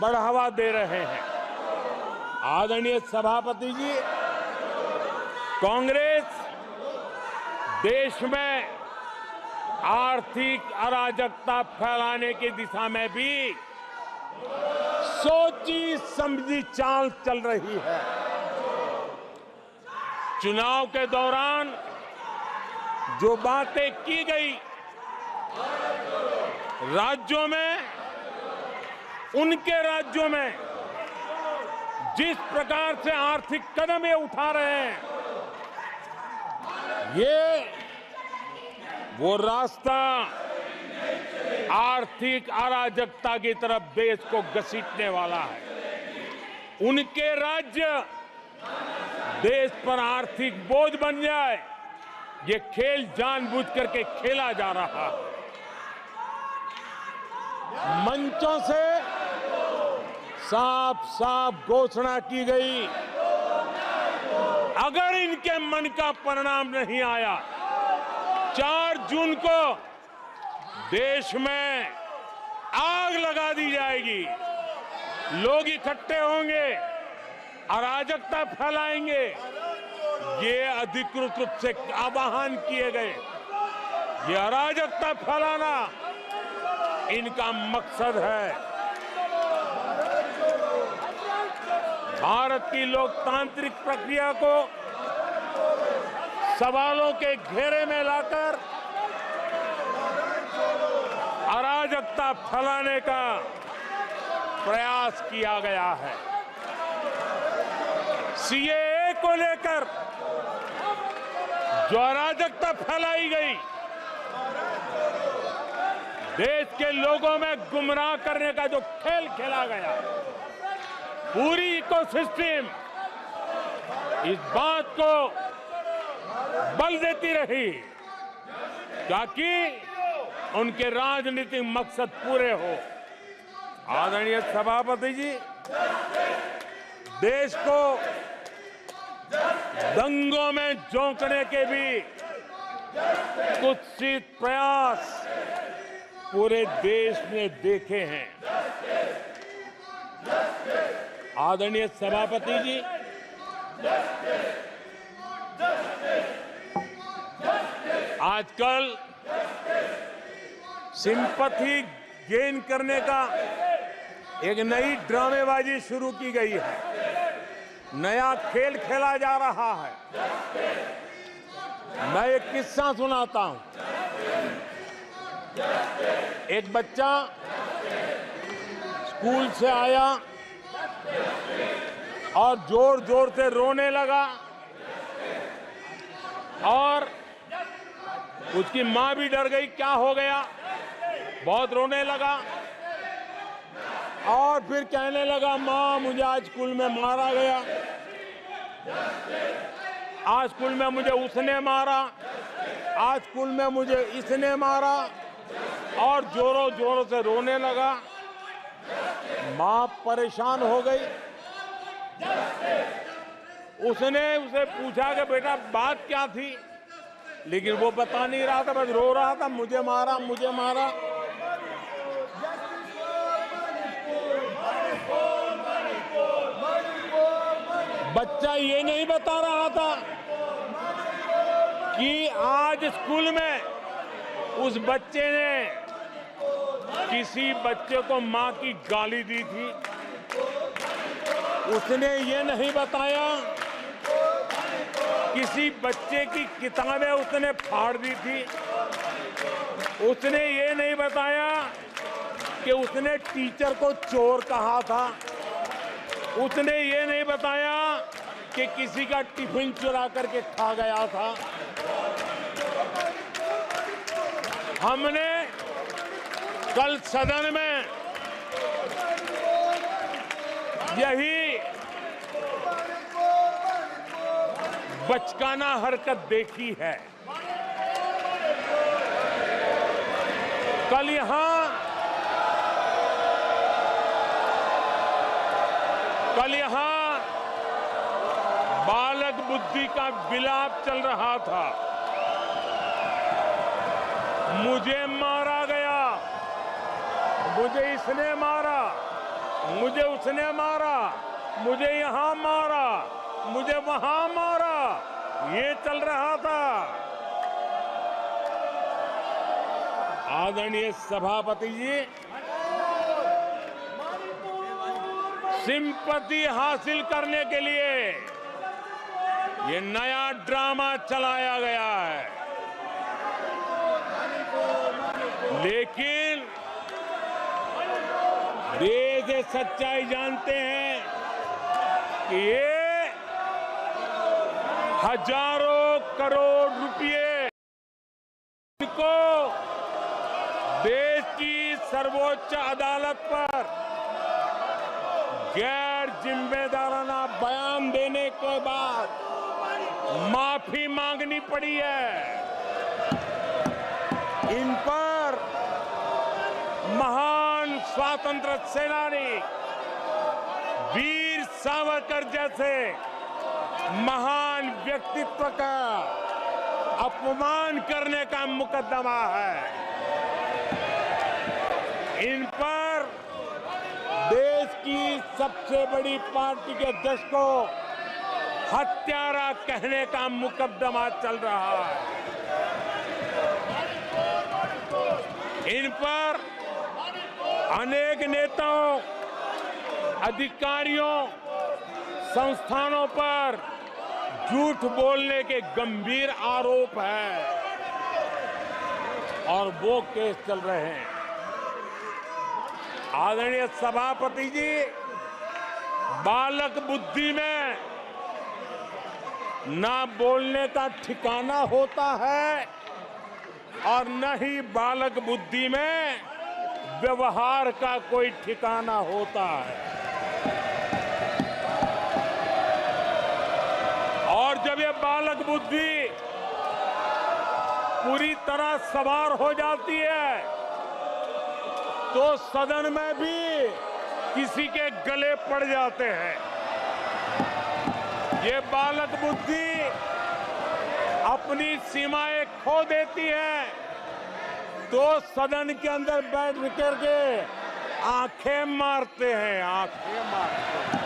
बढ़ावा दे रहे हैं। आदरणीय सभापति जी, कांग्रेस देश में आर्थिक अराजकता फैलाने की दिशा में भी सोची समझी चाल चल रही है। चुनाव के दौरान जो बातें की गई, राज्यों में, उनके राज्यों में जिस प्रकार से आर्थिक कदम ये उठा रहे हैं, ये वो रास्ता आर्थिक अराजकता की तरफ देश को घसीटने वाला है। उनके राज्य देश पर आर्थिक बोझ बन जाए, ये खेल जानबूझ करके खेला जा रहा है। मंचों से साफ साफ घोषणा की गई, अगर इनके मन का परिणाम नहीं आया, 4 जून को देश में आग लगा दी जाएगी, लोग इकट्ठे होंगे, अराजकता फैलाएंगे। ये अधिकृत रूप से आह्वान किए गए, ये अराजकता फैलाना इनका मकसद है। भारत की लोकतांत्रिक प्रक्रिया को सवालों के घेरे में लाकर अराजकता फैलाने का प्रयास किया गया है। सीएए को लेकर जो अराजकता फैलाई गई, देश के लोगों में गुमराह करने का जो खेल खेला गया, पूरी इकोसिस्टम इस बात को बल देती रही ताकि उनके राजनीतिक मकसद पूरे हो। आदरणीय सभापति जी, देश को दंगों में झोंकने के भी कुत्सित प्रयास पूरे देश ने देखे हैं। आदरणीय सभापति जी, आजकल सिंपैथी गेन करने का एक नई ड्रामेबाजी शुरू की गई है, नया खेल खेला जा रहा है। मैं एक किस्सा सुनाता हूं। एक बच्चा स्कूल से आया और जोर जोर से रोने लगा और उसकी मां भी डर गई, क्या हो गया, बहुत रोने लगा और फिर कहने लगा, मां मुझे आज स्कूल में मारा गया, आज स्कूल में मुझे उसने मारा, आज स्कूल में मुझे इसने मारा, और जोरों जोरों से रोने लगा। मां परेशान हो गई। उसने उसे पूछा कि बेटा बात क्या थी, लेकिन वो बता नहीं रहा था, बस रो रहा था, मुझे मारा मुझे मारा। बच्चा ये नहीं बता रहा था कि आज स्कूल में उस बच्चे ने किसी बच्चे को मां की गाली दी थी। उसने ये नहीं बताया किसी बच्चे की किताबें उसने फाड़ दी थी। उसने ये नहीं बताया कि उसने टीचर को चोर कहा था। उसने ये नहीं बताया कि किसी का टिफिन चुरा करके खा गया था। हमने कल सदन में यही बचकाना हरकत देखी है। कल यहां बालक बुद्धि का विलाप चल रहा था। मुझे मारा गया, मुझे इसने मारा, मुझे उसने मारा, मुझे यहां मारा, मुझे वहां मारा, ये चल रहा था। आदरणीय सभापति जी, सिंपैथी हासिल करने के लिए ये नया ड्रामा चलाया गया है, लेकिन देश ये सच्चाई जानते हैं कि ये हजारों करोड़ रुपए को देश की सर्वोच्च अदालत पर गैर जिम्मेदाराना बयान देने के बाद माफी मांगनी पड़ी है। इन पर महान स्वातंत्र सेनानी वीर सावरकर जैसे महान व्यक्तित्व का अपमान करने का मुकदमा है। इन पर देश की सबसे बड़ी पार्टी के अध्यक्ष को हत्यारा कहने का मुकदमा चल रहा है। इन पर अनेक नेताओं, अधिकारियों, संस्थानों पर झूठ बोलने के गंभीर आरोप हैं और वो केस चल रहे हैं। आदरणीय सभापति जी, बालक बुद्धि में ना बोलने का ठिकाना होता है और न ही बालक बुद्धि में व्यवहार का कोई ठिकाना होता है। और जब ये बालक बुद्धि पूरी तरह सवार हो जाती है तो सदन में भी किसी के गले पड़ जाते हैं। ये बालक बुद्धि अपनी सीमाएं खो देती है तो सदन के अंदर बैठ करके आंखें मारते हैं, आंखें मारते हैं।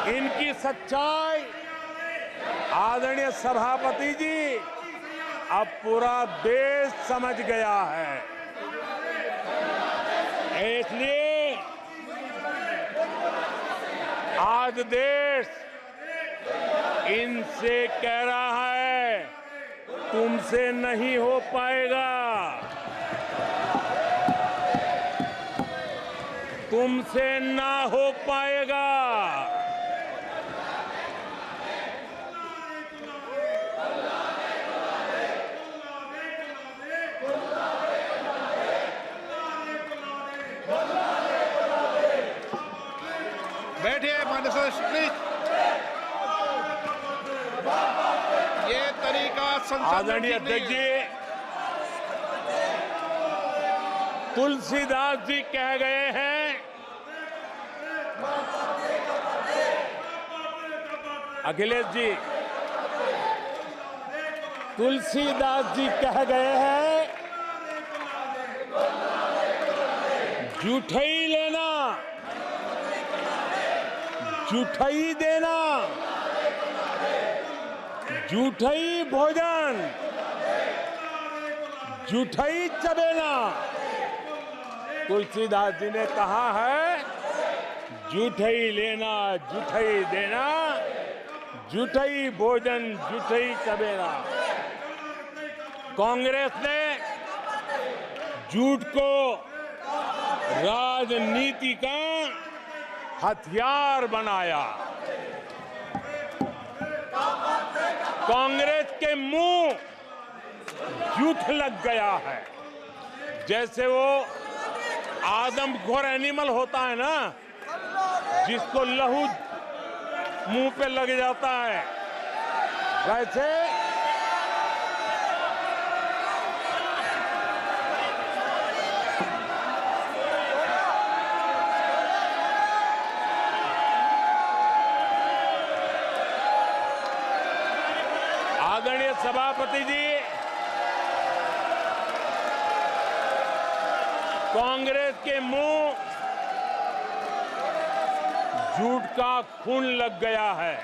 इनकी सच्चाई आदरणीय सभापति जी अब पूरा देश समझ गया है। इसलिए आज देश इनसे कह रहा है तुमसे नहीं हो पाएगा, तुमसे ना हो पाएगा। बैठिए माननीय सदस्य प्लीज। ये तरीका आदरणीय अध्यक्ष जी, तुलसीदास जी कह गए हैं, अखिलेश जी, तुलसीदास जी कह गए हैं, जूठई लेना जूठई देना, जूठई भोजन जूठई चबेना। तुलसीदास जी ने कहा है जूठई लेना जूठई देना, जूठई भोजन जूठई चबेना। कांग्रेस ने झूठ को राजनीति का हथियार बनाया। कांग्रेस के मुंह झूठ लग गया है। जैसे वो आदमखोर एनिमल होता है ना, जिसको लहू मुंह पे लग जाता है, वैसे आदरणीय सभापति जी, कांग्रेस के मुंह झूठ का खून लग गया है।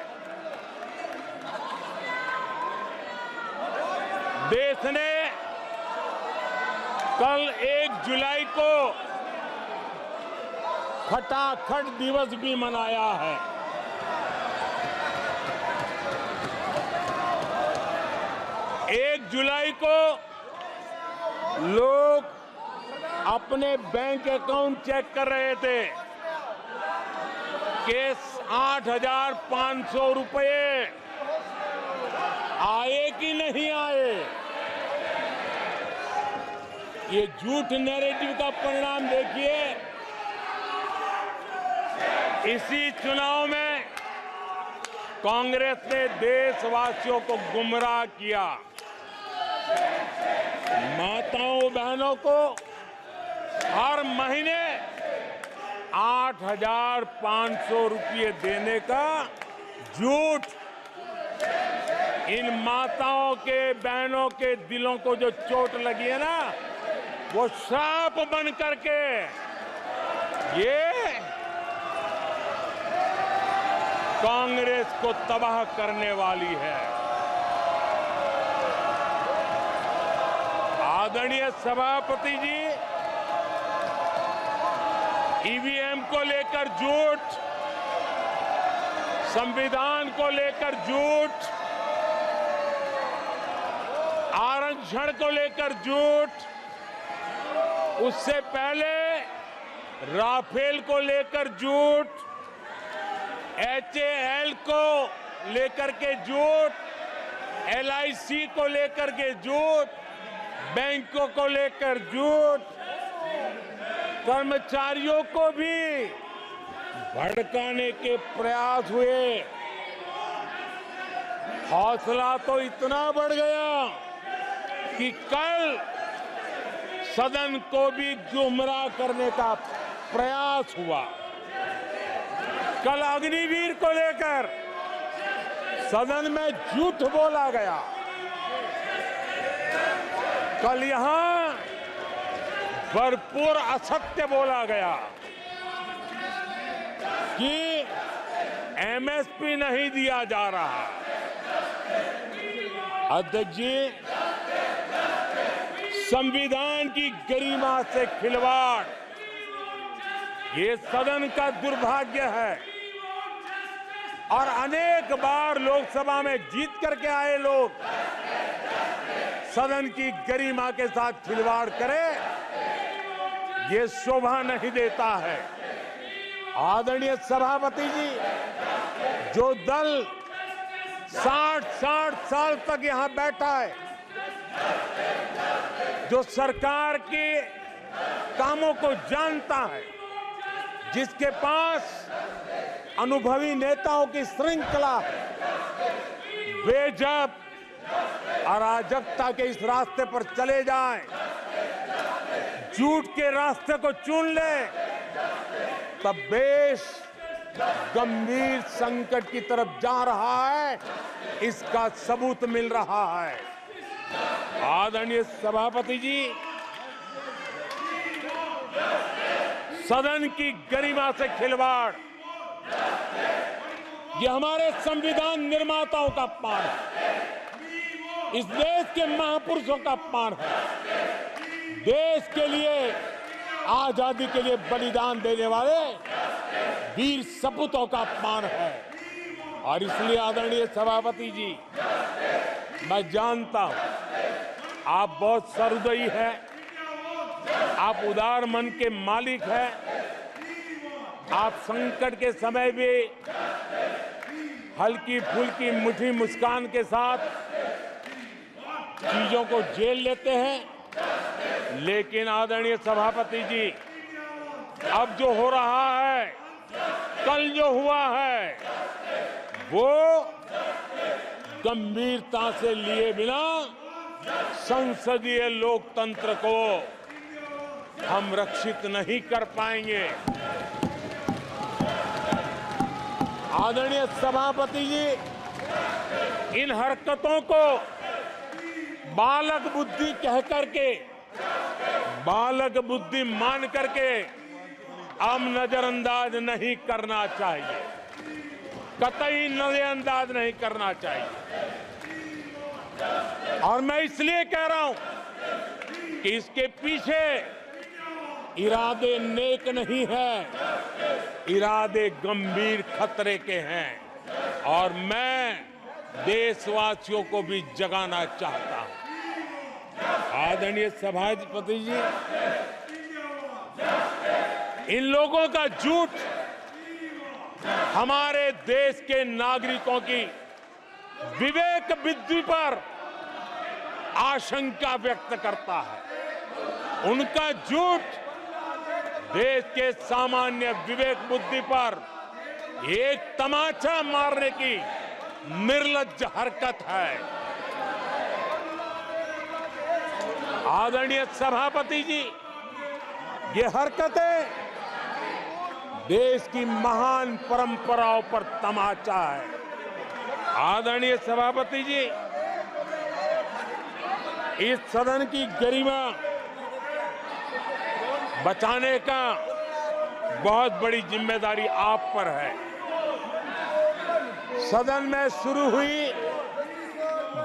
देश ने कल 1 जुलाई को खटाखट दिवस भी मनाया है। एक जुलाई को लोग अपने बैंक अकाउंट चेक कर रहे थे कि 8,500 रुपये आए कि नहीं आए। ये झूठ नैरेटिव का परिणाम देखिए। इसी चुनाव में कांग्रेस ने देशवासियों को गुमराह किया। माताओं बहनों को हर महीने 8,500 रुपये देने का झूठ। इन माताओं के बहनों के दिलों को जो चोट लगी है ना, वो श्राप बन करके ये कांग्रेस को तबाह करने वाली है। आदरणीय सभापति जी, ईवीएम को लेकर झूठ, संविधान को लेकर झूठ, आरक्षण को लेकर झूठ, उससे पहले राफेल को लेकर झूठ, HAL को लेकर के झूठ, LIC को लेकर के झूठ, बैंकों को लेकर झूठ, कर्मचारियों को भी भड़काने के प्रयास हुए। हौसला तो इतना बढ़ गया कि कल सदन को भी गुमराह करने का प्रयास हुआ। कल अग्निवीर को लेकर सदन में झूठ बोला गया। कल यहां भरपूर असत्य बोला गया कि MSP नहीं दिया जा रहा। अध्यक्ष जी, संविधान की गरिमा से खिलवाड़ ये सदन का दुर्भाग्य है। और अनेक बार लोकसभा में जीत करके आए लोग सदन की गरिमा के साथ खिलवाड़ करें, ये शोभा नहीं देता है। आदरणीय सभापति जी, जो दल 60 साल तक यहां बैठा है, जो सरकार के कामों को जानता है, जिसके पास अनुभवी नेताओं की श्रृंखला है, वे जब अराजकता के इस रास्ते पर चले जाएं, झूठ के रास्ते को चुन ले, तब देश गंभीर संकट की तरफ जा रहा है। इसका सबूत मिल रहा है। आदरणीय सभापति जी, सदन की गरिमा से खिलवाड़ ये हमारे संविधान निर्माताओं का अपमान है। इस देश के महापुरुषों का अपमान है। देश के लिए, आजादी के लिए बलिदान देने वाले वीर सपूतों का अपमान है। और इसलिए आदरणीय सभापति जी, मैं जानता हूं आप बहुत सहृदयी हैं, आप उदार मन के मालिक हैं। आप संकट के समय भी हल्की फुल्की मीठी मुस्कान के साथ चीजों को झेल लेते हैं। लेकिन आदरणीय सभापति जी, अब जो हो रहा है, कल जो हुआ है, वो गंभीरता से लिए बिना संसदीय लोकतंत्र को हम रक्षित नहीं कर पाएंगे। आदरणीय सभापति जी, इन हरकतों को बालक बुद्धि कह करके बालक बुद्धि मान करके हम नजरअंदाज नहीं करना चाहिए, कतई नजरअंदाज नहीं करना चाहिए। और मैं इसलिए कह रहा हूं कि इसके पीछे इरादे नेक नहीं है, इरादे गंभीर खतरे के हैं। और मैं देशवासियों को भी जगाना चाहता हूं। आदरणीय सभापति जी, इन लोगों का झूठ हमारे देश के नागरिकों की विवेक बुद्धि पर आशंका व्यक्त करता है। उनका झूठ देश के सामान्य विवेक बुद्धि पर एक तमाचा मारने की निर्लज्ज हरकत है। आदरणीय सभापति जी, ये हरकतें देश की महान परंपराओं पर तमाचा है। आदरणीय सभापति जी, इस सदन की गरिमा बचाने का बहुत बड़ी जिम्मेदारी आप पर है। सदन में शुरू हुई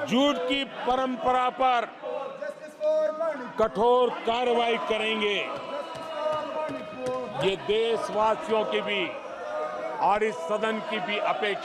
झूठ की परंपरा पर कठोर कार्रवाई करेंगे, ये देशवासियों की भी और इस सदन की भी अपेक्षा